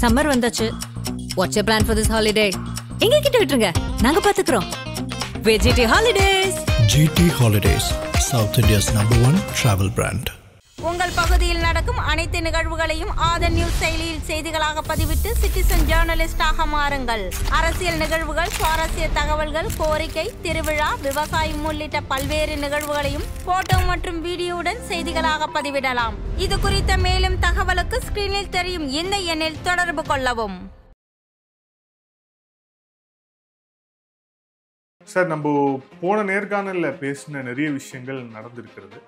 Summer வந்தாச்சு. What's your plan for this holiday? எங்க கிட்ட விட்டுருங்க, நாங்க பாத்துக்கிறோம். GT Holidays. GT Holidays, South India's #1 travel brand. உங்கள் பகுதியில் நடக்கும் அனைத்து நிகழ்வுகளையும் ஆதன் நியூஸ் செயலியில் செய்திகளாக பதிவிட்டு சிட்டிசன் ஜேர்னலிஸ்டாக மாறுங்கள். அரசியல் நிகழ்வுகள், சுவாரஸ்ய தகவல்கள், கோரிக்கை, திருவிழா, விவசாயம் உள்ளிட்ட பல்வேறு நிகழ்வுகளையும் போட்டோ மற்றும் வீடியோவுடன் செய்திகளாக பதிவிடலாம். இது குறித்த மேலும் தகவலுக்கு ஸ்கிரீனில் தெரியும் இந்த எண்ணில் தொடர்பு கொள்ளவும். சார், நம்ம போன நேர்காணலில் பேசின நிறைய விஷயங்கள் நடந்திருக்கிறது.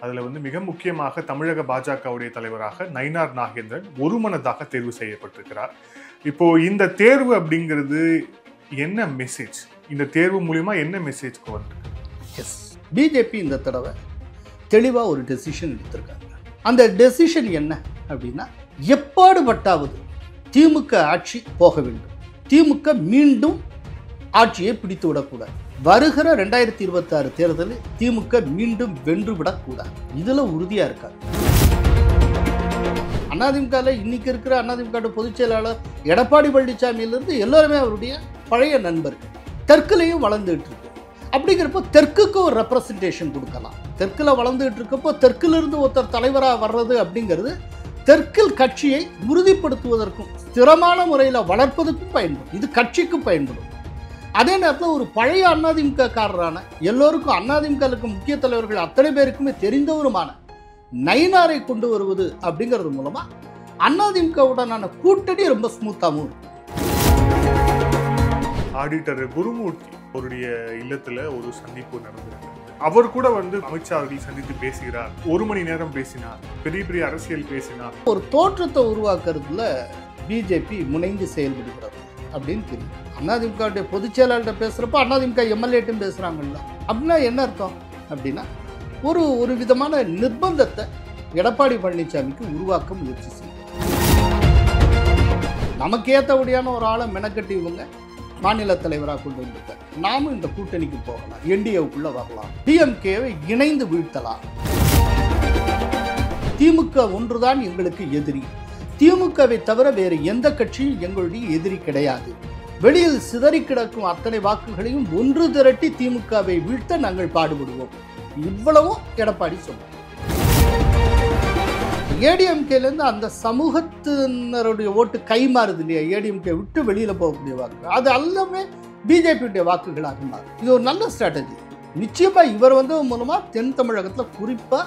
அதில் மிக முக்கியமாக தமிழக பாஜகவுடைய தலைவராக நயினார் நாகேந்திரன் ஒருமனதாக தேர்வு செய்யப்பட்டிருக்கிறார். இப்போ இந்த தேர்வு அப்படிங்கிறது என்ன மெசேஜ்? இந்த தேர்வு மூலியமா என்ன மெசேஜ் வந்திருக்கு? பிஜேபி இந்த தடவை தெளிவாக ஒரு டெசிஷன் எடுத்திருக்காங்க. அந்த டெசிஷன் என்ன அப்படின்னா, எப்பாடுபட்டாவது திமுக ஆட்சி போக வேண்டும், திமுக மீண்டும் ஆட்சியை பிடித்து விடக்கூடாது, வருகிற 2026 தேர்தலில் திமுக மீண்டும் வென்று விடக்கூடாது, இதுல உறுதியா இருக்காங்க. அதிமுக இன்னைக்கு இருக்கிற அதிமுக பொதுச் செயலாளர் எடப்பாடி பழனிசாமியிலிருந்து எல்லாருமே அவருடைய பழைய நண்பர்கள். தெற்குலையும் வளர்ந்துட்டு இருக்கு. அப்படிங்கிறப்போ தெற்குக்கு ஒரு ரெப்ரசன்டேஷன் கொடுக்கலாம். தெற்குல வளர்ந்துட்டு இருக்கப்போ தெற்கிலிருந்து ஒருத்தர் தலைவராக வர்றது அப்படிங்கிறது தெற்கில் கட்சியை உறுதிப்படுத்துவதற்கும் ஸ்திரமான முறையில் வளர்ப்பதற்கும் பயன்படும். இது கட்சிக்கும் பயன்படும். அதே நேரத்தில் ஒரு பழைய அதிமுக காரரான, எல்லோருக்கும் அதிமுகவுக்கு முக்கிய தலைவர்கள் அத்தனை பேருக்குமே தெரிந்தவருமான நயினாரை கொண்டு வருவது அப்படிங்கிறது மூலமா அதிமுகவுடனான கூட்டணி ரொம்ப ஸ்மூத்தாகவும் இருக்கும். ஆடிட்டர் குருமூர்த்தி அவருடைய இல்லத்துல ஒரு சந்திப்பு நடந்திருக்கு. அவர் கூட அமித்ஷா அவர்கள் சந்தித்து பேசுகிறார். 1 மணி நேரம் பேசினார். பெரிய பெரிய அரசியல் பேசினார். ஒரு தோற்றத்தை உருவாக்குறதுல பிஜேபி முனைந்து செயல்படுகிறது அப்படின்னு தெரியும். அதிமுக பொதுச் செயலாளர்கிட்ட பேசுறப்போ அதிமுக எம்எல்ஏட்டும் பேசுறாங்கல்ல, அப்படின்னா என்ன அர்த்தம் அப்படின்னா, ஒரு விதமான நிர்பந்தத்தை எடப்பாடி பழனிசாமிக்கு உருவாக்க முயற்சி செய்யும். நமக்கு ஏற்றபடியான ஒரு ஆளை மெனக்கட்டி இவங்க மாநில தலைவராக கொண்டு வந்திருக்காங்க. நாமும் இந்த கூட்டணிக்கு போகலாம், என்டிஏவுக்குள்ள வரலாம், டிஎம்கேவை இணைந்து வீழ்த்தலாம். திமுக ஒன்றுதான் எங்களுக்கு எதிரி, திமுகவை தவிர வேறு எந்த கட்சியும் எங்களுடைய எதிரி கிடையாது, வெளியில் சிதறி கிடக்கும் அத்தனை வாக்குகளையும் ஒன்று திரட்டி திமுகவை வீழ்த்த நாங்கள் பாடுபடுவோம், இவ்வளவும் எடப்பாடி சொல்லுவோம். ஏடிஎம்கேலேருந்து அந்த சமூகத்தினருடைய ஓட்டு கை மாறுது இல்லையா, ஏடிஎம்கே விட்டு வெளியில போகக்கூடிய வாக்கு, அது எல்லாமே பிஜேபியுடைய வாக்குகளாக மாறும். இது ஒரு நல்ல ஸ்ட்ராட்டஜி. நிச்சயமா இவர் மூலமா தென் தமிழகத்தில் குறிப்பா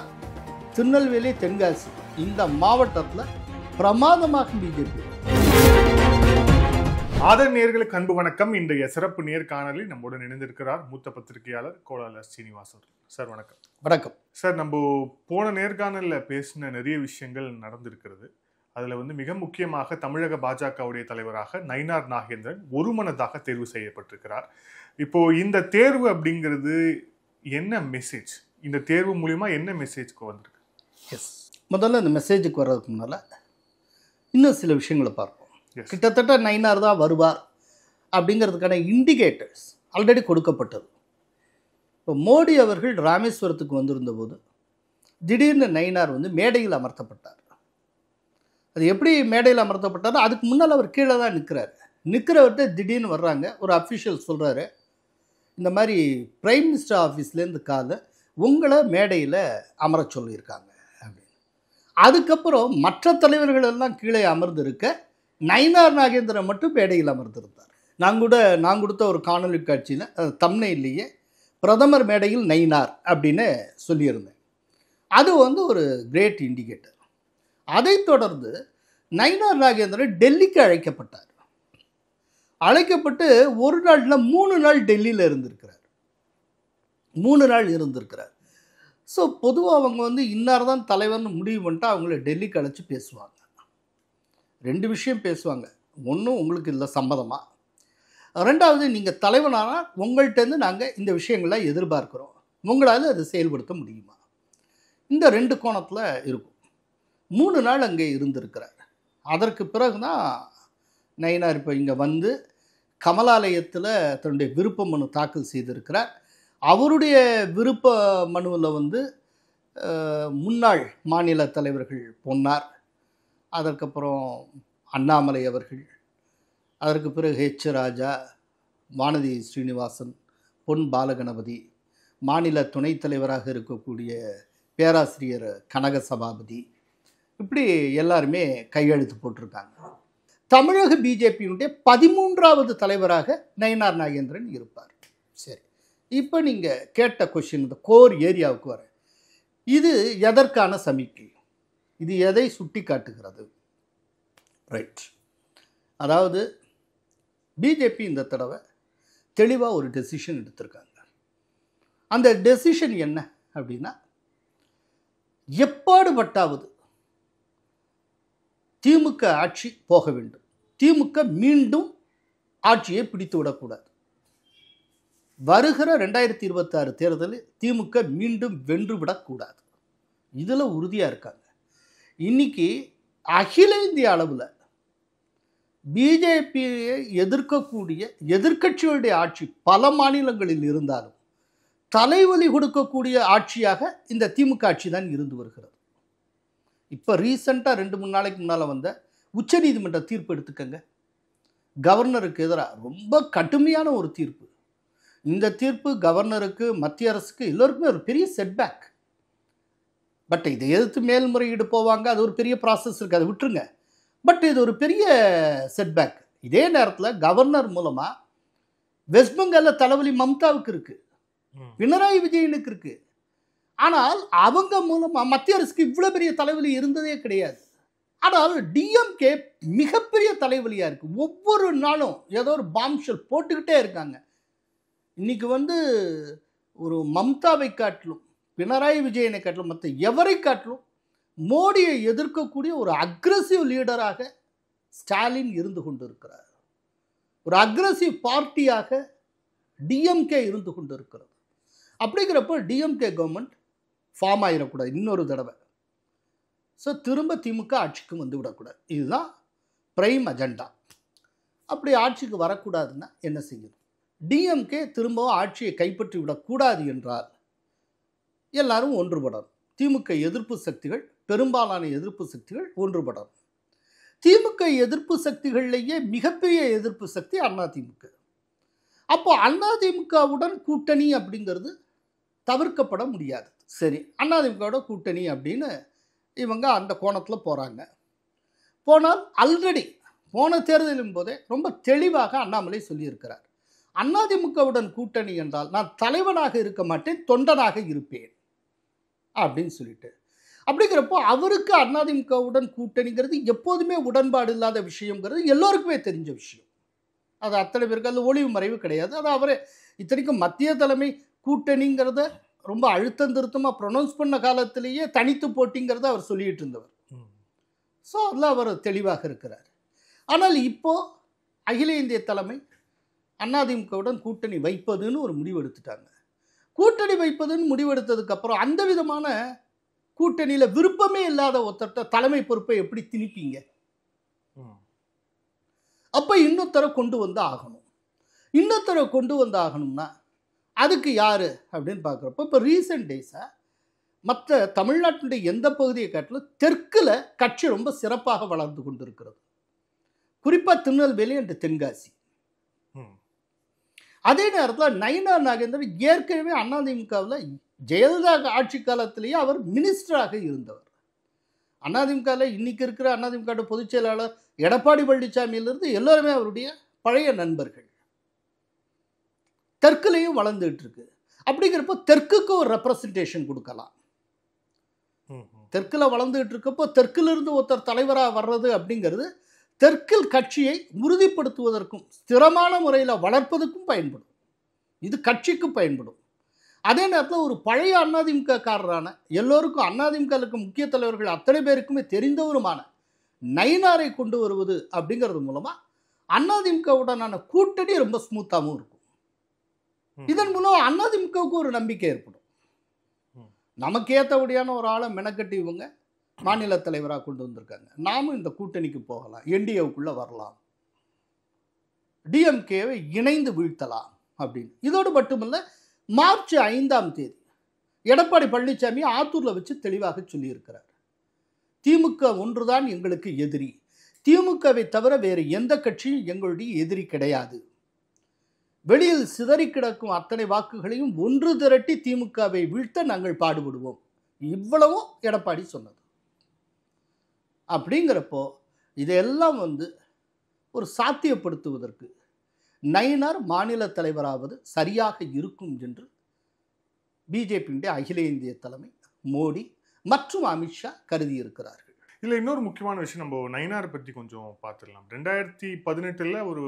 திருநெல்வேலி, தென்காசி இந்த மாவட்டத்தில் பிரமாதமாக பிஜேபி. ஆதன் நேயர்களுக்கு அன்பு வணக்கம். இன்றைய சிறப்பு நேர்காணலில் நம்முடன் இணைந்திருக்கிறார் மூத்த பத்திரிகையாளர் கோலால ஸ்ரீனிவாசன். சார் வணக்கம். வணக்கம் சார், நம்ம போன நேர்காணலில் பேசின நிறைய விஷயங்கள் நடந்திருக்கிறது. அதில் மிக முக்கியமாக தமிழக பாஜகவுடைய தலைவராக நயினார் நாகேந்திரன் ஒருமனதாக தேர்வு செய்யப்பட்டிருக்கிறார். இப்போ இந்த தேர்வு அப்படிங்கிறது என்ன மெசேஜ்? இந்த தேர்வு மூலியமா என்ன மெசேஜ்க்கு வந்திருக்கு? முதல்ல இந்த மெசேஜுக்கு வர்றதுக்கு முன்னால இன்னும் சில விஷயங்களை பார்ப்போம். கிட்டத்தட்ட நயினார் தான் வருவார் அப்படிங்கிறதுக்கான இண்டிகேட்டர்ஸ் ஆல்ரெடி கொடுக்கப்பட்டது. இப்போ மோடி அவர்கள் ராமேஸ்வரத்துக்கு வந்திருந்த போது திடீர்னு நயினார் மேடையில் அமர்த்தப்பட்டார். அது எப்படி மேடையில் அமர்த்தப்பட்டாரோ அதுக்கு முன்னால் அவர் கீழே தான் நிற்கிறார். நிற்கிறவர்கிட்ட திடீர்னு வர்றாங்க, ஒரு அஃபிஷியல் சொல்கிறாரு, இந்த மாதிரி பிரைம் மினிஸ்டர் ஆஃபீஸ்லேருந்து உங்களை மேடையில் அமர சொல்லியிருக்காங்க அப்படின்னு. அதுக்கப்புறம் மற்ற தலைவர்கள் எல்லாம் கீழே அமர்ந்திருக்க நயினார் நாகேந்திரன் மட்டும் மேடையில் அமர்ந்திருந்தார். நான் கொடுத்த ஒரு காணொலி காட்சியில் தம்ப்நெயில்லையே பிரதமர் மேடையில் நயினார் அப்படின்னு சொல்லியிருந்தேன். அது ஒரு கிரேட் இண்டிகேட்டர். அதைத் தொடர்ந்து நயினார் நாகேந்திரன் டெல்லிக்கு அழைக்கப்பட்டார். அழைக்கப்பட்டு ஒரு நாளில் 3 நாள் டெல்லியில் இருந்திருக்கிறார். 3 நாள் இருந்திருக்கிறார். ஸோ பொதுவாக அவங்க இன்னார் தான் தலைவர்னு முடிவு பண்ணிட்டு அவங்கள டெல்லிக்கு அழைச்சி பேசுவாங்க. 2 விஷயம் பேசுவாங்க. ஒன்று, உங்களுக்கு இல்லை சம்மதமா, 2வது நீங்கள் தலைவனானால் உங்கள்கிட்டருந்து நாங்கள் இந்த விஷயங்கள்லாம் எதிர்பார்க்குறோம், உங்களால் அதை செயல்படுத்த முடியுமா. இந்த 2 கோணத்தில் இருக்கும். 3 நாள் அங்கே இருந்திருக்கிறார். அதற்கு பிறகு தான் நயினார் இப்போ இங்கே கமலாலயத்தில் தன்னுடைய விருப்ப மனு தாக்கல் செய்திருக்கிறார். அவருடைய விருப்ப மனுவில் முன்னாள் மாநில தலைவர்கள் பொன்னார், அதற்கப்புறம் அண்ணாமலை அவர்கள், அதற்கு பிறகு H. ராஜா, வானதி ஸ்ரீனிவாசன், பொன் பாலகணபதி, மாநில துணைத் தலைவராக இருக்கக்கூடிய பேராசிரியர் கனக சபாபதி, இப்படி எல்லாருமே கையெழுத்து போட்டிருக்காங்க. தமிழக பிஜேபியினுடைய 13வது தலைவராக நயினார் நாகேந்திரன் இருப்பார். சரி, இப்போ நீங்கள் கேட்ட கொஷின் இந்த கோர் ஏரியாவுக்கு வர, இது எதற்கான சமிக்கை? இது எதை சுட்டி காட்டுகிறது? ரைட், அதாவது பிஜேபி இந்த தடவை தெளிவாக ஒரு டெசிஷன் எடுத்திருக்காங்க. அந்த டெசிஷன் என்ன அப்படின்னா, எப்பாடுபட்டாவது திமுக ஆட்சி போக வேண்டும், திமுக மீண்டும் ஆட்சியை பிடித்து விடக்கூடாது. வருகிற 2026 தேர்தலில் திமுக மீண்டும் வென்றுவிடக்கூடாது. இதில் உறுதியாக இருக்காங்க. இன்னைக்கு அகில இந்திய அளவில் பிஜேபியை எதிர்க்கக்கூடிய எதிர்க்கட்சிகளுடைய ஆட்சி பல மாநிலங்களில் இருந்தாலும் தலைவலி கொடுக்கக்கூடிய ஆட்சியாக இந்த திமுக ஆட்சி தான் இருந்து வருகிறது. இப்போ ரீசெண்டாக 2-3 நாளைக்கு முன்னால் வந்த உச்சநீதிமன்ற தீர்ப்பு எடுத்துக்கங்க. கவர்னருக்கு எதிராக ரொம்ப கடுமையான ஒரு தீர்ப்பு. இந்த தீர்ப்பு கவர்னருக்கு, மத்திய அரசுக்கு, எல்லோருக்குமே ஒரு பெரிய செட்பேக். பட் இதை எதிர்த்து மேல்முறையீடு போவாங்க, அது ஒரு பெரிய ப்ராசஸ் இருக்குது, அதை விட்டுருங்க. பட் இது ஒரு பெரிய செட்பேக். இதே நேரத்தில் கவர்னர் மூலமாக வெஸ்ட் பெங்காலில் தலைவலி மம்தாவுக்கு இருக்குது, பினராயி விஜயனுக்கு இருக்குது. ஆனால் அவங்க மூலமாக மத்திய அரசுக்கு இவ்வளோ பெரிய தலைவலி இருந்ததே கிடையாது. ஆனால் டிஎம்கே மிகப்பெரிய தலைவலியாக இருக்குது. ஒவ்வொரு நாளும் ஏதோ ஒரு பாம்ஷெல் போட்டுக்கிட்டே இருக்காங்க. இன்றைக்கி ஒரு மம்தாவை காட்டிலும், பினராயி விஜயனை காட்டிலும், மற்ற எவரை காட்டிலும் மோடியை எதிர்க்கக்கூடிய ஒரு அக்ரெசிவ் லீடராக ஸ்டாலின் இருந்து கொண்டு இருக்கிறார். ஒரு அக்ரெசிவ் பார்ட்டியாக டிஎம்கே இருந்து கொண்டு இருக்கிறது. அப்படிங்கிறப்போ டிஎம்கே கவர்மெண்ட் ஃபார்ம் ஆகிடக்கூடாது இன்னொரு தடவை. ஸோ திரும்ப திமுக ஆட்சிக்கு வந்து விடக்கூடாது. இதுதான் பிரைம் அஜெண்டா. அப்படி ஆட்சிக்கு வரக்கூடாதுன்னா என்ன செய்யணும்? டிஎம்கே திரும்பவும் ஆட்சியை கைப்பற்றி விடக்கூடாது என்றால் எல்லாரும் ஒன்றுபடணும். திமுக எதிர்ப்பு சக்திகள், பெரும்பாலான எதிர்ப்பு சக்திகள் ஒன்றுபடணும். திமுக எதிர்ப்பு சக்திகளிலேயே மிகப்பெரிய எதிர்ப்பு சக்தி அதிமுக. அப்போ அதிமுகவுடன் கூட்டணி அப்படிங்கிறது தவிர்க்கப்பட முடியாது. சரி, அதிமுகவோட கூட்டணி அப்படின்னு இவங்க அந்த கோணத்தில் போகிறாங்க. போனால் ஆல்ரெடி போன தேர்தலின் போதே ரொம்ப தெளிவாக அண்ணாமலை சொல்லியிருக்கிறார், அதிமுகவுடன் கூட்டணி என்றால் நான் தலைவனாக இருக்க மாட்டேன், தொண்டனாக இருப்பேன் அப்படின்னு சொல்லிட்டு. அப்படிங்கிறப்போ அவருக்கு அதிமுகவுடன் கூட்டணிங்கிறது எப்போதுமே உடன்பாடு இல்லாத விஷயங்கிறது எல்லோருக்குமே தெரிஞ்ச விஷயம். அது அத்தனை பேருக்கு அது ஒளிவு மறைவு கிடையாது. அது அவரே இத்தனைக்கும் மத்திய தலைமை கூட்டணிங்கிறத ரொம்ப அழுத்தம் திருத்தமாக ப்ரொனவுன்ஸ் பண்ண காலத்திலேயே தனித்து போட்டிங்கிறத அவர் சொல்லிட்டு இருந்தவர். ஸோ அதில் அவர் தெளிவாக இருக்கிறார். ஆனால் இப்போது அகில இந்திய தலைமை அதிமுகவுடன் கூட்டணி வைப்பதுன்னு ஒரு முடிவு எடுத்துட்டாங்க. கூட்டணி வைப்பதுன்னு முடிவெடுத்ததுக்கப்புறம் அந்த விதமான கூட்டணியில் விருப்பமே இல்லாத ஒருத்தட்ட தலைமை பொறுப்பை எப்படி திணிப்பீங்க? அப்போ இன்னொருத்தரை கொண்டு வந்து ஆகணும். இன்னொருத்தரை கொண்டு வந்து ஆகணும்னா அதுக்கு யார் அப்படின்னு பார்க்குறப்போ, இப்போ ரீசெண்ட் டேஸாக மற்ற தமிழ்நாட்டினுடைய எந்த பகுதியை காட்டிலும் தெற்கில் கட்சி ரொம்ப சிறப்பாக வளர்ந்து கொண்டு இருக்கிறது. குறிப்பாக திருநெல்வேலி அண்ட் தென்காசி. அதே நேரத்தில் நயினார் நாகேந்திரன் ஏற்கனவே அதிமுகவில் ஜெயலலிதா ஆட்சி காலத்திலேயே அவர் மினிஸ்டராக இருந்தவர். அதிமுகவில் இன்னைக்கு இருக்கிற அதிமுக பொதுச் செயலாளர் எடப்பாடி பழனிசாமியிலிருந்து எல்லோருமே அவருடைய பழைய நண்பர்கள். தெற்குலையும் வளர்ந்துட்டு இருக்கு. அப்படிங்கிறப்போ தெற்குக்கு ஒரு ரெப்ரசன்டேஷன் கொடுக்கலாம். தெற்கில் வளர்ந்துட்டு இருக்கப்போ தெற்கிலிருந்து ஒருத்தர் தலைவராக வர்றது அப்படிங்கிறது தெற்கில் கட்சியை உறுதிப்படுத்துவதற்கும் ஸ்திரமான முறையில் வளர்ப்பதற்கும் பயன்படும். இது கட்சிக்கு பயன்படும். அதே நேரத்தில் ஒரு பழைய அதிமுக காரரான எல்லோருக்கும் அதிமுகவுக்கு முக்கிய தலைவர்கள் அத்தனை பேருக்குமே தெரிந்தவருமான நயினாரை கொண்டு வருவது அப்படிங்கிறது மூலமாக அதிமுகவுடனான கூட்டணி ரொம்ப ஸ்மூத்தாகவும் இருக்கும். இதன் மூலம் அதிமுகவுக்கு ஒரு நம்பிக்கை ஏற்படும். நமக்கு ஏற்றபடியான ஒரு ஆளை மெனக்கட்டி இவங்க மாநில தலைவராக கொண்டு வந்திருக்காங்க. நாமும் இந்த கூட்டணிக்கு போகலாம், என்டிஏவுக்குள்ளே வரலாம், டிஎம்கேவை இணைந்து வீழ்த்தலாம் அப்படின்னு. இதோடு மட்டுமல்ல, மார்ச் 5ஆம் தேதி எடப்பாடி பழனிசாமி ஆத்தூரில் வச்சு தெளிவாக சொல்லியிருக்கிறார், திமுக ஒன்றுதான் எங்களுக்கு எதிரி, திமுகவை தவிர வேறு எந்த கட்சியும் எங்களுடைய எதிரி கிடையாது. வெளியில் சிதறி கிடக்கும் அத்தனை வாக்குகளையும் ஒன்று திரட்டி திமுகவை வீழ்த்த நாங்கள் பாடுபடுவோம். இவ்வளவும் எடப்பாடி சொன்னது. அப்படிங்கிறப்போ இதையெல்லாம் ஒரு சாத்தியப்படுத்துவதற்கு நயினார் மாநில தலைவராவது சரியாக இருக்கும் என்று பிஜேபியுடைய அகில இந்திய தலைமை மோடி மற்றும் அமித்ஷா கருதி இருக்கிறார்கள். இல்லை, இன்னொரு முக்கியமான விஷயம், நம்ம நயினார் பற்றி கொஞ்சம் பார்த்துடலாம். 2018 ஒரு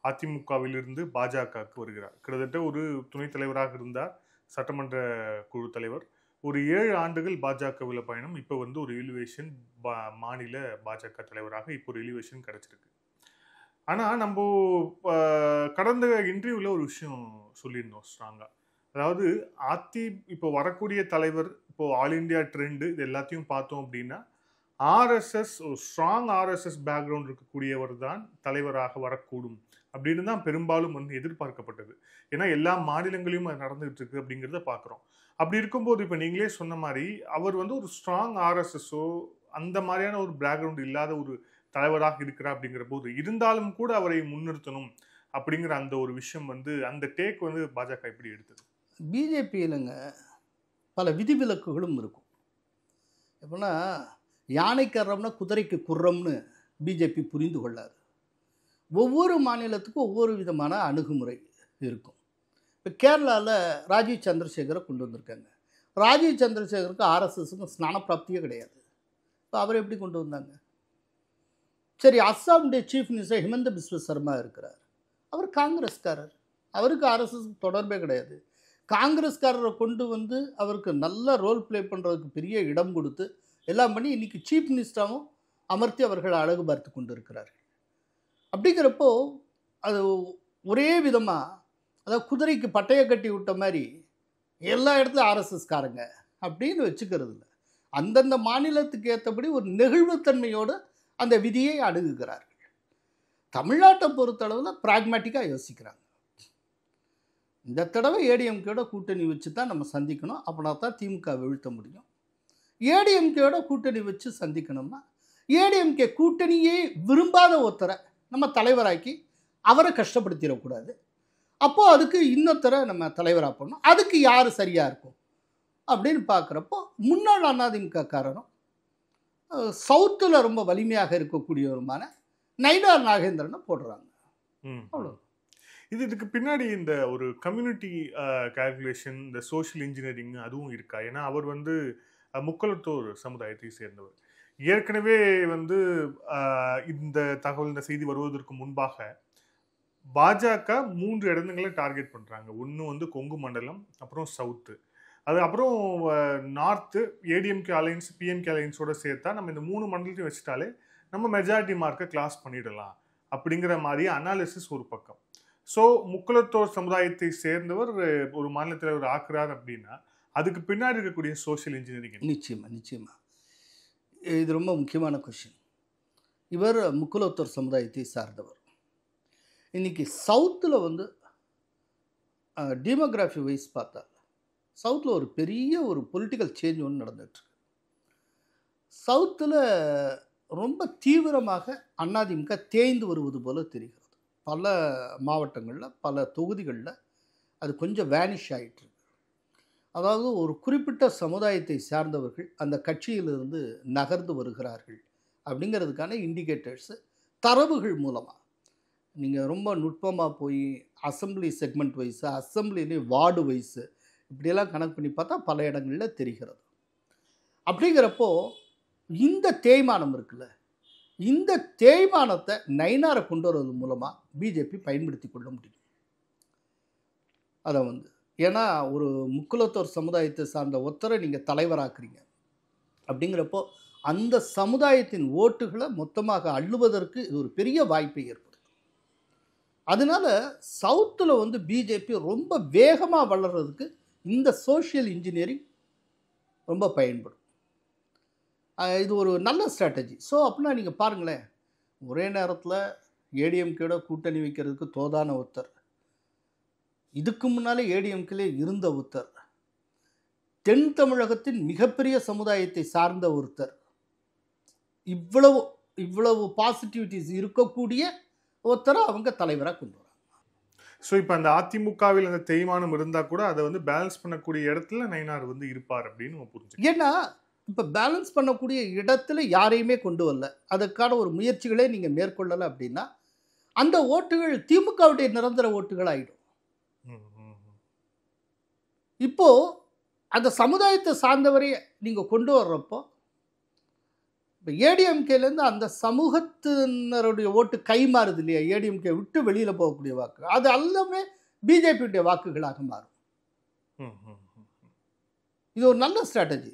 அதிமுகவிலிருந்து பாஜகவுக்கு வருகிறார். கிட்டத்தட்ட ஒரு துணைத் தலைவராக இருந்தார், சட்டமன்ற குழு தலைவர். ஒரு 7 ஆண்டுகள் பாஜகவில் பயணம். இப்போ ஒரு எலிவேஷன், மாநில பாஜக தலைவராக இப்போ ஒரு எலிவேஷன் கிடைச்சிருக்கு. ஆனால் நம்ம கடந்த இன்டர்வியூவில் ஒரு விஷயம் சொல்லியிருந்தோம் ஸ்ட்ராங்காக. அதாவது இப்போ வரக்கூடிய தலைவர், இப்போ ஆல் இண்டியா ட்ரெண்டு, இது எல்லாத்தையும் பார்த்தோம் அப்படின்னா ஆர்எஸ்எஸ், ஒரு ஸ்ட்ராங் ஆர்எஸ்எஸ் பேக்ரவுண்ட் இருக்கக்கூடியவர் தான் தலைவராக வரக்கூடும் அப்படின்னு தான் பெரும்பாலும் எதிர்பார்க்கப்பட்டது. ஏன்னா எல்லா மாநிலங்களையும் அது நடந்துகிட்டு இருக்கு அப்படிங்கிறத பார்க்குறோம். அப்படி இருக்கும்போது இப்போ நீங்களே சொன்ன மாதிரி அவர் ஒரு ஸ்ட்ராங் ஆர்எஸ்எஸ்ஸோ அந்த மாதிரியான ஒரு பேக்ரவுண்ட் இல்லாத ஒரு தலைவராக இருக்கிறார். அப்படிங்கிற போது இருந்தாலும் கூட அவரை முன்னிறுத்தணும் அப்படிங்கிற அந்த ஒரு விஷயம் அந்த டேக் பாஜக எப்படி எடுத்தது? பிஜேபியிலங்க பல விதிவிலக்குகளும் இருக்கும். எப்படின்னா யானைக்கு அறம்னா குதிரைக்கு குர்றம்னு பிஜேபி புரிந்து கொள்ளாது. ஒவ்வொரு மாநிலத்துக்கும் ஒவ்வொரு விதமான அணுகுமுறை இருக்கும். இப்போ கேரளாவில் ராஜீவ் சந்திரசேகரை கொண்டு வந்திருக்காங்க. ராஜீவ் சந்திரசேகருக்கு ஆர்எஸ்எஸ்க்கு ஸ்நான பிராப்தியே கிடையாது. இப்போ அவரை எப்படி கொண்டு வந்தாங்க? சரி, அஸ்ஸாமுடைய சீஃப் மினிஸ்டர் ஹிமந்த பிஸ்வ சர்மா இருக்கிறார். அவர் காங்கிரஸ்காரர், அவருக்கு ஆர்எஸ்எஸ் தொடர்பே கிடையாது. காங்கிரஸ்காரரை கொண்டு அவருக்கு நல்ல ரோல் ப்ளே பண்ணுறதுக்கு பெரிய இடம் கொடுத்து எல்லாம் பண்ணி இன்றைக்கி சீஃப் மினிஸ்டராகவும் அமர்த்தி அவர்கள் அழகு பார்த்து கொண்டு இருக்கிறார்கள். அப்படிங்கிறப்போ அது ஒரே விதமாக, அதாவது குதிரைக்கு பட்டையை கட்டி விட்ட மாதிரி எல்லா இடத்துலையும் ஆர்எஸ்எஸ்காரங்க அப்படின்னு வச்சுக்கிறது இல்லை. அந்தந்த மாநிலத்துக்கு ஏற்றபடி ஒரு நெகிழ்வுத்தன்மையோடு அந்த விதியை அணுகுகிறார்கள். தமிழ்நாட்டை பொறுத்தளவில் பிராக்மேட்டிக்காக யோசிக்கிறாங்க. இந்த தடவை ஏடிஎம்கேயோட கூட்டணி வச்சு தான் நம்ம சந்திக்கணும், அப்படின்னா தான் திமுக வீழ்த்த முடியும். ஏடிஎம்கேயோட கூட்டணி வச்சு சந்திக்கணும்னா ஏடிஎம்கே கூட்டணியே விரும்பாத ஒருத்தரை நம்ம தலைவராக்கி அவரை கஷ்டப்படுத்திடக்கூடாது. அப்போது அதுக்கு இன்னொருத்தரை நம்ம தலைவராக பண்ணணும். அதுக்கு யார் சரியாக இருக்கும் அப்படின்னு பார்க்குறப்போ முன்னாள் அதிமுக காரரும் சவுத்தில் ரொம்ப வலிமையாக இருக்கக்கூடியவருமான நயினார் நாகேந்திரனை போடுறாங்க. அவ்வளோ. இதுக்கு பின்னாடி இந்த ஒரு கம்யூனிட்டி கால்குலேஷன், இந்த சோஷியல் இன்ஜினியரிங் அதுவும் இருக்கா? ஏன்னா அவர் முக்குளத்தூர் சமுதாயத்தை சேர்ந்தவர். ஏற்கனவே இந்த தகவல், இந்த செய்தி வருவதற்கு முன்பாக பாஜக 3 இடங்களை டார்கெட் பண்ணுறாங்க. ஒன்று கொங்கு மண்டலம், அப்புறம் சவுத்து, அது அப்புறம் நார்த்து. ஏடிஎம்கே அலையன்ஸ், பிஎம்கே அலையன்ஸோட சேர்த்தா நம்ம இந்த 3 மண்டலத்தையும் வச்சுட்டாலே நம்ம மெஜாரிட்டி மார்க்கை கிளாஸ் பண்ணிடலாம் அப்படிங்கிற மாதிரி அனாலிசிஸ் ஒரு பக்கம். ஸோ முக்குளத்தோர் சமுதாயத்தை சேர்ந்தவர் ஒரு மாநிலத்தில் ஒரு ஆக்குறார் அப்படின்னா அதுக்கு பின்னாடி இருக்கக்கூடிய சோஷியல் இன்ஜினியரிங். நிச்சயமாக இது ரொம்ப முக்கியமான கொஷின். இவர் முக்குளத்தோர் சமுதாயத்தை சார்ந்தவர். இன்றைக்கி சவுத்தில் டெமோகிராஃபி வைஸ் பார்த்தா சவுத்தில் ஒரு பெரிய ஒரு பொலிட்டிக்கல் சேஞ்ச் ஒன்று நடந்துகிட்ருக்கு. சவுத்தில் ரொம்ப தீவிரமாக அதிமுக தேய்ந்து வருவது போல தெரிகிறது. பல மாவட்டங்களில், பல தொகுதிகளில் அது கொஞ்சம் வேனிஷ் ஆகிட்டுருக்கு. அதாவது ஒரு குறிப்பிட்ட சமுதாயத்தை சார்ந்தவர்கள் அந்த கட்சியிலிருந்து நகர்ந்து வருகிறார்கள் அப்படிங்கிறதுக்கான இண்டிகேட்டர்ஸு தரவுகள் மூலமாக நீங்கள் ரொம்ப நுட்பமாக போய் அசம்பிளி செக்மெண்ட் வைஸு, அசம்பிளிலே வார்டு வைஸு இப்படியெல்லாம் கணக்கு பண்ணி பார்த்தா பல இடங்களில் தெரிகிறது. அப்படிங்கிறப்போ இந்த தேய்மானம் இருக்குல்ல, இந்த தேய்மானத்தை நயினாரை கொண்டு வருவது மூலமாக பிஜேபி பயன்படுத்தி கொள்ள முடியும். அதை ஏன்னா ஒரு முக்குளத்தோர் சமுதாயத்தை சார்ந்த ஒருத்தரை நீங்கள் தலைவராக்குறீங்க அப்படிங்கிறப்போ அந்த சமுதாயத்தின் ஓட்டுகளை மொத்தமாக அள்ளுவதற்கு இது ஒரு பெரிய வாய்ப்பை ஏற்படுத்தும். அதனால் சவுத்தில் பிஜேபி ரொம்ப வேகமாக வளர்கிறதுக்கு இந்த சோஷியல் இன்ஜினியரிங் ரொம்ப பயன்படும். இது ஒரு நல்ல ஸ்ட்ராட்டஜி. ஸோ அப்படின்னா நீங்கள் பாருங்களேன், ஒரே நேரத்தில் ஏடிஎம்கேயோட கூட்டணி வைக்கிறதுக்கு தோதான ஒருத்தர், இதுக்கு முன்னாலே ஏடிஎம்கேலே இருந்த ஒருத்தர், தென் தமிழகத்தின் மிகப்பெரிய சமுதாயத்தை சார்ந்த ஒருத்தர், இவ்வளவு இவ்வளவு பாசிட்டிவிட்டிஸ் இருக்கக்கூடிய ஒருத்தரை அவங்க தலைவராக கொண்டு வராங்க. ஸோ இப்போ அந்த அதிமுகவில் அந்த தேய்மானம் இருந்தால் கூட அதை வந்து பேலன்ஸ் பண்ணக்கூடிய இடத்துல நயினார் வந்து இருப்பார் அப்படின்னு நம்ம புரிஞ்சுக்கலாம். ஏன்னா இப்போ பேலன்ஸ் பண்ணக்கூடிய இடத்துல யாரையுமே கொண்டு வரல, அதுக்கான ஒரு முயற்சிகளே நீங்கள் மேற்கொள்ளலை அப்படின்னா அந்த ஓட்டுகள் திமுகவுடைய நிரந்தர ஓட்டுகள் ஆகிடும். இப்போ அந்த சமுதாயத்தை சார்ந்தவரை நீங்கள் கொண்டு வர்றப்போ இப்போ ஏடிஎம்கேலேருந்து அந்த சமூகத்தினருடைய ஓட்டு கை மாறுது இல்லையா, ஏடிஎம்கே விட்டு வெளியில் போகக்கூடிய வாக்கு அது எல்லாமே பிஜேபியுடைய வாக்குகளாக மாறும். இது ஒரு நல்ல ஸ்ட்ராட்டஜி.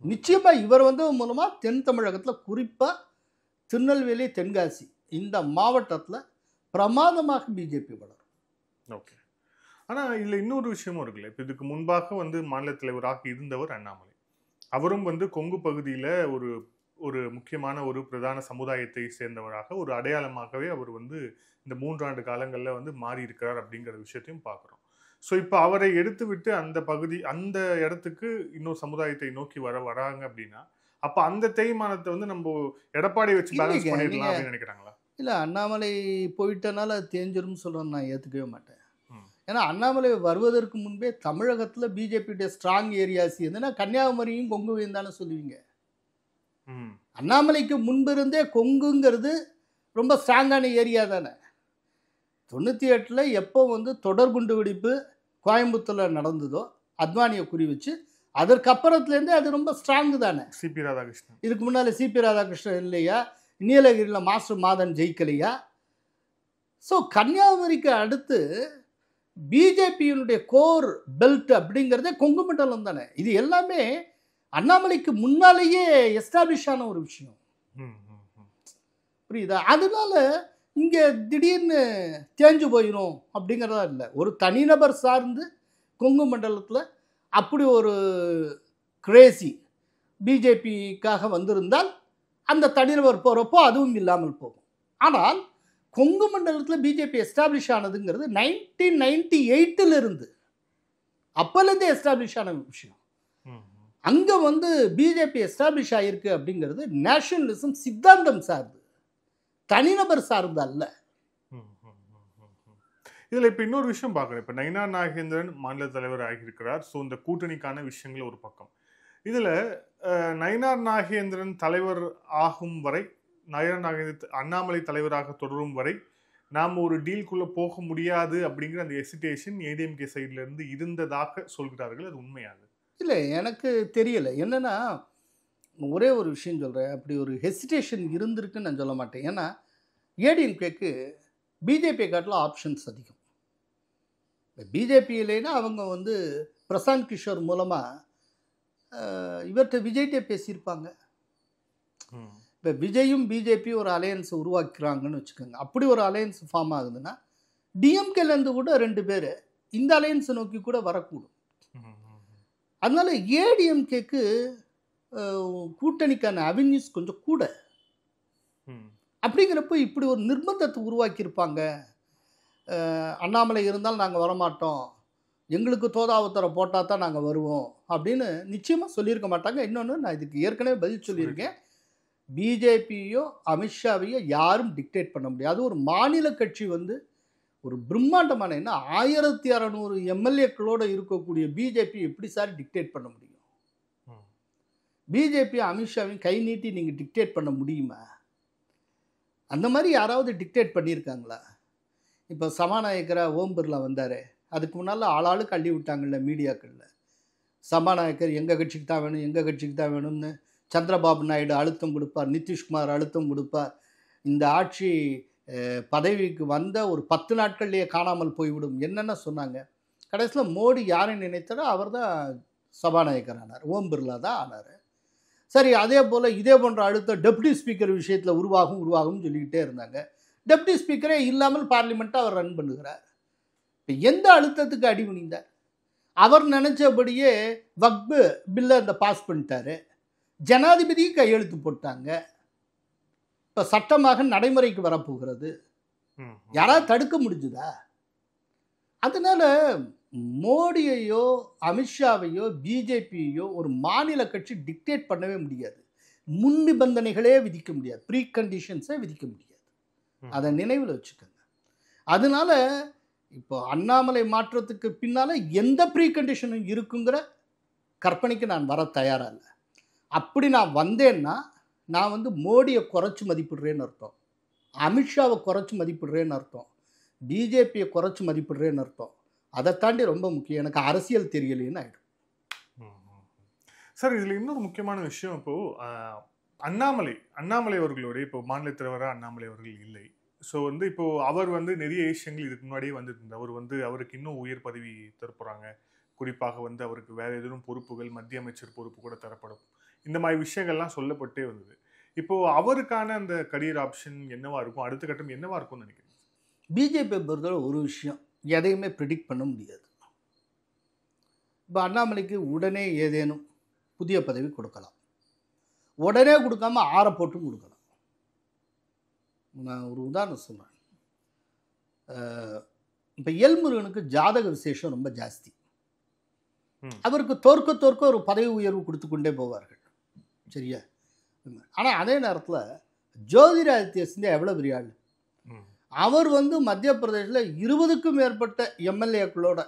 நிச்சயமாக இவர் வந்து மூலமாக தென் தமிழகத்தில் குறிப்பாக திருநெல்வேலி, தென்காசி இந்த மாவட்டத்தில் பிரமாதமாக பிஜேபி வளரும். ஓகே. ஆனால் இதில் இன்னொரு விஷயமும் இருக்குல்ல, இப்போ இதுக்கு முன்பாக வந்து மாநில தலைவராக இருந்தவர் அண்ணாமலை. அவரும் வந்து கொங்கு பகுதியில் ஒரு முக்கியமான ஒரு பிரதான சமுதாயத்தை சேர்ந்தவராக ஒரு அடையாளமாகவே அவர் வந்து இந்த 3 ஆண்டு காலங்களில் வந்து மாறி இருக்கிறார் அப்படிங்கிற விஷயத்தையும் பார்க்குறோம். ஸோ இப்போ அவரை எடுத்து விட்டு அந்த இடத்துக்கு இன்னொரு சமுதாயத்தை நோக்கி வராங்க அப்படின்னா அப்போ அந்த தேய்மானத்தை வந்து நம்ம எடப்பாடி வச்சு பேலன்ஸ் பண்ணிடலாம் அப்படின்னு நினைக்கிறாங்களா? இல்லை, அண்ணாமலை போயிட்டனால அது தேஞ்சிரும்னு சொல்கிறேன், நான் ஏற்றுக்கவே மாட்டேன். ஏன்னா அண்ணாமலை வருவதற்கு முன்பே தமிழகத்தில் பிஜேபியுடைய ஸ்ட்ராங் ஏரியாஸ் எதுனா கன்னியாகுமரியும் கொங்குவையும் தானே சொல்லுவீங்க. அண்ணாமலைக்கு முன்பிருந்தே கொங்குங்கிறது ரொம்ப ஸ்ட்ராங்கான ஏரியா தானே. 98 எப்போ வந்து தொடர் குண்டு வெடிப்பு கோயம்புத்தூரில் நடந்ததோ அத்வானியை குறி வச்சு அதற்கப்புறத்துலேருந்தே அது ரொம்ப ஸ்ட்ராங்கு தானே. சிபி ராதாகிருஷ்ணன் இதுக்கு முன்னால் சிபி ராதாகிருஷ்ணன் இல்லையா, நீலகிரியில் மாஸ்டர் மாதன் ஜெயிக்கலையா. ஸோ கன்னியாகுமரிக்கு அடுத்து பிஜேபியினுடைய கோர் பெல்ட் அப்படிங்கிறதே கொங்கு மண்டலம் தானே. இது எல்லாமே அண்ணாமலைக்கு முன்னாலேயே எஸ்டாப்ளிஷ் ஆன ஒரு விஷயம், புரியுதா? அதனால இங்கே திடீர்னு தேஞ்சு போயிடும் அப்படிங்கிறதா இல்லை. ஒரு தனிநபர் சார்ந்து கொங்கு மண்டலத்தில் அப்படி ஒரு கிரேசி பிஜேபிக்காக வந்திருந்தால் அந்த தனிநபர் போகிறப்போ அதுவும் இல்லாமல் போகும். ஆனால் கொங்கு மண்டலத்தில் பிஜேபி எஸ்டாப்ளிஷ் ஆனதுங்கிறது 1998 இருந்து அப்போலேருந்தே எஸ்டாப்ளிஷ் ஆன விஷயம். அங்கே வந்து பிஜேபி எஸ்டாப்ளிஷ் ஆகிருக்கு அப்படிங்கிறது நேஷனலிசம் சித்தாந்தம் சார்ந்து, தனிநபர் சார்ந்து அல்ல. இதில் இப்போ இன்னொரு விஷயம் பார்க்குறேன். இப்போ நயினார் நாகேந்திரன் மாநில தலைவர் ஆகியிருக்கிறார். ஸோ இந்த கூட்டணிக்கான விஷயங்கள் ஒரு பக்கம். இதில் நயினார் நாகேந்திரன் தலைவர் ஆகும் வரை, நயினார் நாகேந்திரன் அண்ணாமலை தலைவராக தொடரும் வரை நாம் ஒரு டீல்குள்ளே போக முடியாது அப்படிங்கிற அந்த ஹெசிடேஷன் ஏடிஎம்கே சைட்லேருந்து இருந்ததாக சொல்கிறார்கள். அது உண்மையாது? இல்லை, எனக்கு தெரியலை. என்னென்னா ஒரே ஒரு விஷயம் சொல்கிறேன், அப்படி ஒரு ஹெசிடேஷன் இருந்திருக்குன்னு நான் சொல்ல மாட்டேன். ஏன்னா ஏடிஎம்கேக்கு பிஜேபி காட்டில் ஆப்ஷன்ஸ் அதிகம். பிஜேபி இல்லைன்னா அவங்க வந்து பிரசாந்த் கிஷோர் மூலமாக இவர்கிட்ட விஜய்கிட்டே பேசியிருப்பாங்க. இப்போ விஜயும் பிஜேபி ஒரு அலையன்ஸை உருவாக்குறாங்கன்னு வச்சுக்கோங்க. அப்படி ஒரு அலையன்ஸ் ஃபார்ம் ஆகுதுன்னா டிஎம்கேலேருந்து கூட 2 பேர் இந்த அலையன்ஸை நோக்கி கூட வரக்கூடும். அதனால ஏடிஎம்கேக்கு கூட்டணிக்கான அவென்யூஸ் கொஞ்சம் கூட. அப்படிங்கிறப்போ இப்படி ஒரு நிர்பந்தத்தை உருவாக்கியிருப்பாங்க. அண்ணாமலை இருந்தால் நாங்கள் வரமாட்டோம், எங்களுக்கு தோதாவத்தரை போட்டால் தான் நாங்கள் வருவோம் அப்படின்னு நிச்சயமாக சொல்லியிருக்க மாட்டாங்க. இன்னொன்று, நான் இதுக்கு ஏற்கனவே பதில் சொல்லியிருக்கேன், பிஜேபியோ அமித்ஷாவையோ யாரும் டிக்டேட் பண்ண முடியாது. ஒரு மாநில கட்சி வந்து ஒரு பிரம்மாண்டமான, என்ன 1600 எம்எல்ஏக்களோடு இருக்கக்கூடிய பிஜேபி எப்படி சார் டிக்டேட் பண்ண முடியும்? பிஜேபி அமித்ஷாவையும் கை நீட்டி நீங்கள் டிக்டேட் பண்ண முடியுமா? அந்த மாதிரி யாராவது டிக்டேட் பண்ணியிருக்காங்களா? இப்போ சபாநாயகராக ஓம் பிர்லா வந்தார், அதுக்கு முன்னால் ஆளாளுக்கு அள்ளி விட்டாங்கள்ல மீடியாக்களில். சபாநாயகர் எங்கள் கட்சிக்கு தான் வேணும், எங்கள் கட்சிக்கு தான் வேணும்னு சந்திரபாபு நாயுடு அழுத்தம் கொடுப்பார், நிதிஷ்குமார் அழுத்தம் கொடுப்பார். இந்த ஆட்சி பதவிக்கு வந்த ஒரு 10 நாட்கள்லேயே காணாமல் போய்விடும் என்னென்ன சொன்னாங்க. கடைசியில் மோடி யாரை நினைத்தாரோ அவர் தான் சபாநாயகர் ஆனார், ஓம் பிர்லா தான் ஆனார். சரி, அதே போல் இதே போன்ற அழுத்தம் டெப்டி ஸ்பீக்கர் விஷயத்தில் உருவாகும்னு சொல்லிக்கிட்டே இருந்தாங்க. டெப்டி ஸ்பீக்கரே இல்லாமல் பார்லிமெண்ட்டை அவர் ரன் பண்ணுகிறார். இப்போ எந்த அழுத்தத்துக்கு அடிபணிந்தார்? அவர் நினச்சபடியே வக்பு பில்லை அந்த பாஸ் பண்ணிட்டாரு, ஜனாதிபதியும் கையெழுத்து போட்டாங்க. இப்போ சட்டமாக நடைமுறைக்கு வரப்போகிறது. யாராவது தடுக்க முடிஞ்சுதா? அதனால மோடியையோ அமித்ஷாவையோ பிஜேபியையோ ஒரு மாநில கட்சி டிக்டேட் பண்ணவே முடியாது. முன் நிபந்தனைகளே விதிக்க முடியாது, ப்ரீ கண்டிஷன்ஸே விதிக்க முடியாது. அதை நினைவில் வச்சுக்கோங்க. அதனால இப்போ அண்ணாமலை மாற்றத்துக்கு பின்னால் எந்த ப்ரீ கண்டிஷனும் இருக்குங்கிற கற்பனைக்கு நான் வர தயாராக இல்லை. அப்படி நான் வந்தேன்னா நான் வந்து மோடியை குறைச்சி மதிப்பிடுறேன்னு அர்த்தம், அமித்ஷாவை குறைச்சி மதிப்பிடுறேன்னு அர்த்தம், பிஜேபியை குறைச்சி மதிப்பிடுறேன்னு அர்த்தம். அதை தாண்டி ரொம்ப முக்கியம், எனக்கு அரசியல் தெரியலேன்னு ஆகிடும். சார், இதில் இன்னொரு முக்கியமான விஷயம், இப்போது அண்ணாமலை அவர்களுடைய இப்போ மாநில தலைவராக அண்ணாமலை அவர்கள் இல்லை. ஸோ வந்து இப்போது அவர் வந்து நிறைய விஷயங்கள் இதுக்கு முன்னாடியே வந்துட்டு அவர் வந்து அவருக்கு இன்னும் உயர் பதவி தரப்போகிறாங்க. குறிப்பாக வந்து அவருக்கு வேறு எதுவும் பொறுப்புகள், மத்திய அமைச்சர் பொறுப்பு கூட தரப்படும், இந்த மாதிரி விஷயங்கள்லாம் சொல்லப்பட்டே வந்தது. இப்போது அவருக்கான அந்த கரியர் ஆப்ஷன் என்னவா இருக்கும், அடுத்த கட்டம் என்னவா இருக்கும்னு நினைக்கிறேன்? பிஜேபி பொறுத்தவரை ஒரு விஷயம் எதையுமே ப்ரிடிக்ட் பண்ண முடியாது. இப்போ அண்ணாமலைக்கு உடனே ஏதேனும் புதிய பதவி கொடுக்கலாம், உடனே கொடுக்காம ஆற போட்டும் கொடுக்கலாம். நான் ஒரு உதாரணம் சொல்கிறேன். இப்போ எல்முருகனுக்கு ஜாதக விசேஷம் ரொம்ப ஜாஸ்தி. அவருக்கு தோற்க ஒரு பதவி உயர்வு கொடுத்து கொண்டே போவார்கள், சரியா? ஆனால் அதே நேரத்தில் ஜோதிராதித்ய சிந்தியா எவ்வளோ பெரிய ஆள். அவர் வந்து மத்திய பிரதேசில் 20க்கும் மேற்பட்ட எம்எல்ஏக்களோட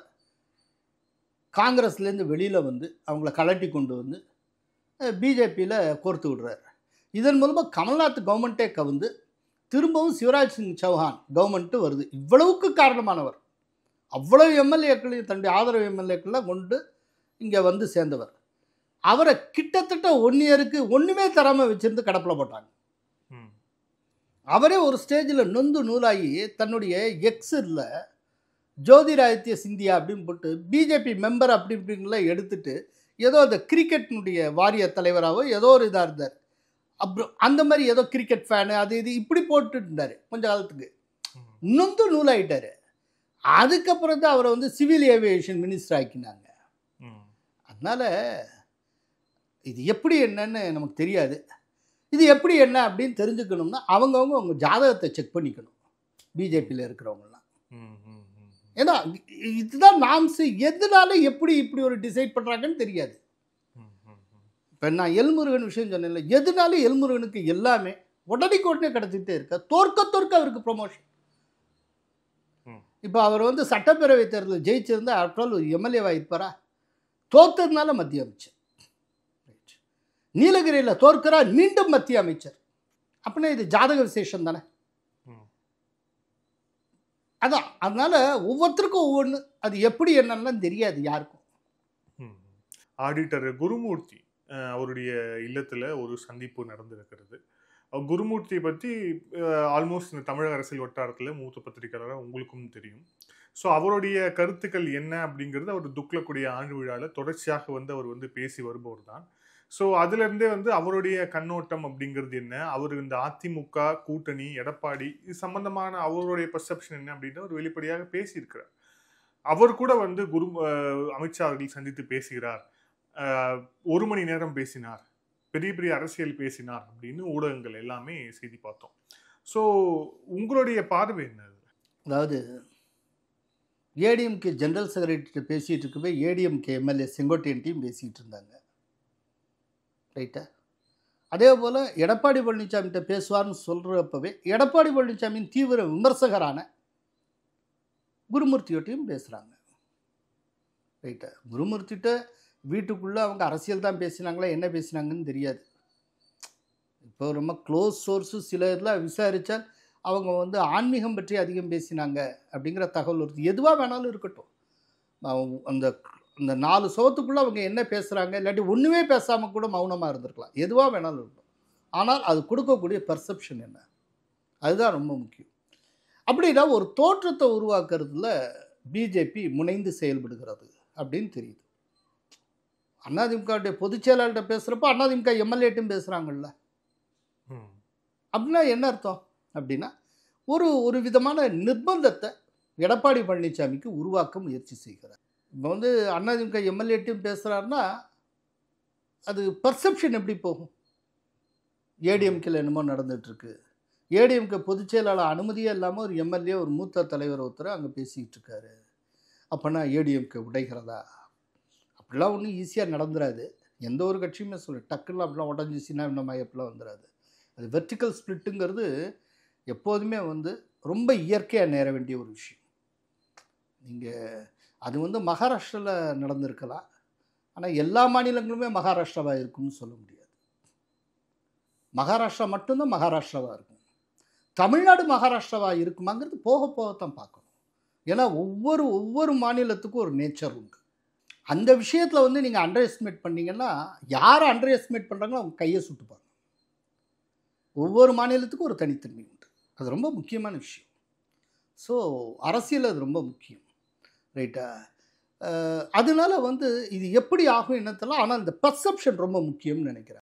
காங்கிரஸ்லேருந்து வெளியில் வந்து அவங்கள கலட்டி கொண்டு வந்து பிஜேபியில் கோர்த்து விடுறாரு. இதன் மூலமாக கமல்நாத் கவர்மெண்ட்டே கவுந்து திரும்பவும் சிவராஜ் சிங் சௌஹான் கவர்மெண்ட்டு வருது. இவ்வளவுக்கு காரணமானவர், அவ்வளவு எம்எல்ஏக்களையும் தன்னுடைய ஆதரவு எம்எல்ஏக்கள்லாம் கொண்டு இங்கே வந்து சேர்ந்தவர். அவரை கிட்டத்தட்ட 1 இயருக்கு ஒன்றுமே தராமல் வச்சுருந்து கடப்பில் போட்டாங்க. அவரே ஒரு ஸ்டேஜில் நொந்து நூலாகி தன்னுடைய எக்ஸில் ஜோதிராதித்ய சிந்தியா அப்படின்னு போட்டு பிஜேபி மெம்பர் அப்படி இப்படின்லாம் எடுத்துட்டு ஏதோ அந்த கிரிக்கெட்டினுடைய வாரிய தலைவராகவோ ஏதோ ஒரு இதாக இருந்தார். அப்புறம் அந்த மாதிரி ஏதோ கிரிக்கெட் ஃபேனு அது இது இப்படி போட்டு இருந்தார் கொஞ்ச காலத்துக்கு. நொந்து நூலாகிட்டார். அதுக்கப்புறம் தான் அவரை வந்து சிவில் ஏவியேஷன் மினிஸ்டர் ஆக்கினாங்க. அதனால் இது எப்படி என்னன்னு நமக்கு தெரியாது. இது எப்படி என்ன அப்படின்னு தெரிஞ்சுக்கணும்னா அவங்க ஜாதகத்தை செக் பண்ணிக்கணும், பிஜேபியில் இருக்கிறவங்கலாம். ஏன்னா இதுதான் நாம்ஸு. எதனால எப்படி இப்படி ஒரு டிசைட் பண்ணுறாங்கன்னு தெரியாது. இப்போ நான் எல்முருகன் விஷயம் சொன்னேன்ல, எதனால எல்முருகனுக்கு எல்லாமே உடனே கிடச்சிட்டே இருக்க, தோற்க அவருக்கு ப்ரொமோஷன். இப்போ அவர் வந்து சட்டப்பேரவை தேர்தலில் ஜெயிச்சிருந்தா ஆஃப்டர் ஒரு எம்எல்ஏவாக இருப்பாரா? தோற்றதுனால மத்திய அமைச்சர். நீலகிரியில் தோற்கிறார், மீண்டும் மத்திய அமைச்சர். அப்படின்னா இது ஜாதக விசேஷம் தானே. அதான், அதனால ஒவ்வொருத்தருக்கும் ஒவ்வொன்று, அது எப்படி என்னன்னு தெரியாது யாருக்கும். ஆடிட்டர் குருமூர்த்தி அவருடைய இல்லத்தில் ஒரு சந்திப்பு நடந்திருக்கிறது. குருமூர்த்தியை பற்றி ஆல்மோஸ்ட் இந்த தமிழக அரசியல் வட்டாரத்தில் மூத்த பத்திரிகையாளராக உங்களுக்கும் தெரியும். ஸோ அவருடைய கருத்துக்கள் என்ன அப்படிங்கிறது அவர் துக்ளக்குடிய ஆண்டு விழாவில் தொடர்ச்சியாக வந்து அவர் வந்து பேசி வருபவர் தான். ஸோ அதுலேருந்தே வந்து அவருடைய கண்ணோட்டம் அப்படிங்கிறது என்ன, அவர் இந்த அதிமுக கூட்டணி, எடப்பாடி இது சம்பந்தமான அவருடைய பர்செப்ஷன் என்ன அப்படின்னு அவர் வெளிப்படையாக பேசியிருக்கிறார். அவர் கூட வந்து அமித்ஷா அவர்கள் சந்தித்து பேசுகிறார், 1 மணி நேரம் பேசினார், பெரிய அரசியல் பேசினார் அப்படின்னு ஊடகங்கள் எல்லாமே செய்தி பார்த்தோம். ஸோ உங்களுடைய பார்வை என்ன? அதாவது ஏடிஎம்கே ஜெனரல் செக்ரட்டரிட்ட பேசிகிட்டு இருக்கவே ஏடிஎம்கே எம்எல்ஏ செங்கோட்டையன்ட்டையும் பேசிகிட்டு இருந்தாங்க, ரைட்டா? அதே போல் எடப்பாடி பழனிசாமிகிட்ட பேசுவார்னு சொல்கிறப்பவே எடப்பாடி பழனிசாமியின் தீவிர விமர்சகரான குருமூர்த்தியோட்டையும் பேசுகிறாங்க, ரைட்டா? குருமூர்த்திகிட்ட வீட்டுக்குள்ளே அவங்க அரசியல் தான் பேசினாங்களா என்ன பேசினாங்கன்னு தெரியாது. இப்போ ரொம்ப க்ளோஸ் சோர்ஸு சில இதெல்லாம் விசாரித்தால் அவங்க வந்து ஆன்மீகம் பற்றி அதிகம் பேசினாங்க அப்படிங்கிற தகவல் வருது. எதுவாக வேணாலும் இருக்கட்டும், அந்த 4 சுவத்துக்குள்ளே அவங்க என்ன பேசுகிறாங்க, இல்லாட்டி ஒன்றுமே பேசாமல் கூட மௌனமாக இருந்திருக்கலாம், எதுவாக வேணாலும் இருக்கட்டும். ஆனால் அது கொடுக்கக்கூடிய பெர்செப்ஷன் என்ன, அதுதான் ரொம்ப முக்கியம். அப்படின்னா ஒரு தோற்றத்தை உருவாக்குறதுல பிஜேபி முனைந்து செயல்படுகிறது அப்படின்னு தெரியுது. அதிமுகவுடைய பொதுச் செயலாளர்கிட்ட பேசுகிறப்போ அதிமுக எம்எல்ஏட்டும் பேசுகிறாங்கல்ல, அப்படின்னா என்ன அர்த்தம் அப்படின்னா ஒரு விதமான நிர்பந்தத்தை எடப்பாடி பழனிசாமிக்கு உருவாக்க முயற்சி செய்கிறார். இப்போ வந்து அதிமுக எம்எல்ஏட்டும் பேசுகிறாருன்னா அது பர்செப்ஷன் எப்படி போகும்? ஏடிஎம்கேல என்னமோ நடந்துகிட்ருக்கு, ஏடிஎம்கே பொதுச் செயலாளர் அனுமதியே இல்லாமல் ஒரு எம்எல்ஏ ஒரு மூத்த தலைவர் ஒருத்தர் அங்கே பேசிக்கிட்டு இருக்காரு, அப்போனா ஏடிஎம்கே உடைகிறதா? அப்படிலாம் ஒன்றும் ஈஸியாக நடந்துடாது. எந்த ஒரு கட்சியுமே டக்குன்னு அப்படிலாம் உடஞ்சி சின்ன எப்பெல்லாம் வந்துடாது. அது வெர்டிக்கல் ஸ்பிளிட்டுங்கிறது எப்போதுமே ரொம்ப இயற்கையாக நேர வேண்டிய ஒரு விஷயம். நீங்கள் அது மகாராஷ்டிராவில் நடந்திருக்கலாம், ஆனால் எல்லா மாநிலங்களுமே மகாராஷ்டிராவாக இருக்கும்னு சொல்ல முடியாது. மகாராஷ்டிரா மட்டும்தான் மகாராஷ்டிராவாக இருக்கும். தமிழ்நாடு மகாராஷ்டிராவாக இருக்குமாங்கிறது போக போகத்தான் பார்க்கணும். ஏன்னா ஒவ்வொரு மாநிலத்துக்கும் ஒரு நேச்சர் உண்டு. அந்த விஷயத்தில் நீங்கள் அண்டர் எஸ்டிமேட் பண்ணிங்கன்னா, யாரை அண்டர் எஸ்டிமேட் பண்ணுறாங்களோ அவங்க கையை சுட்டுப்பாங்க. ஒவ்வொரு மாநிலத்துக்கும் ஒரு தனித்தன்மை உண்டு. அது ரொம்ப முக்கியமான விஷயம். ஸோ அரசியல் அது ரொம்ப முக்கியம், ரைட்டா? அதனால இது எப்படி ஆகும் என்ன தெரியல, ஆனால் இந்த பர்செப்ஷன் ரொம்ப முக்கியம்னு நினைக்கிறேன்.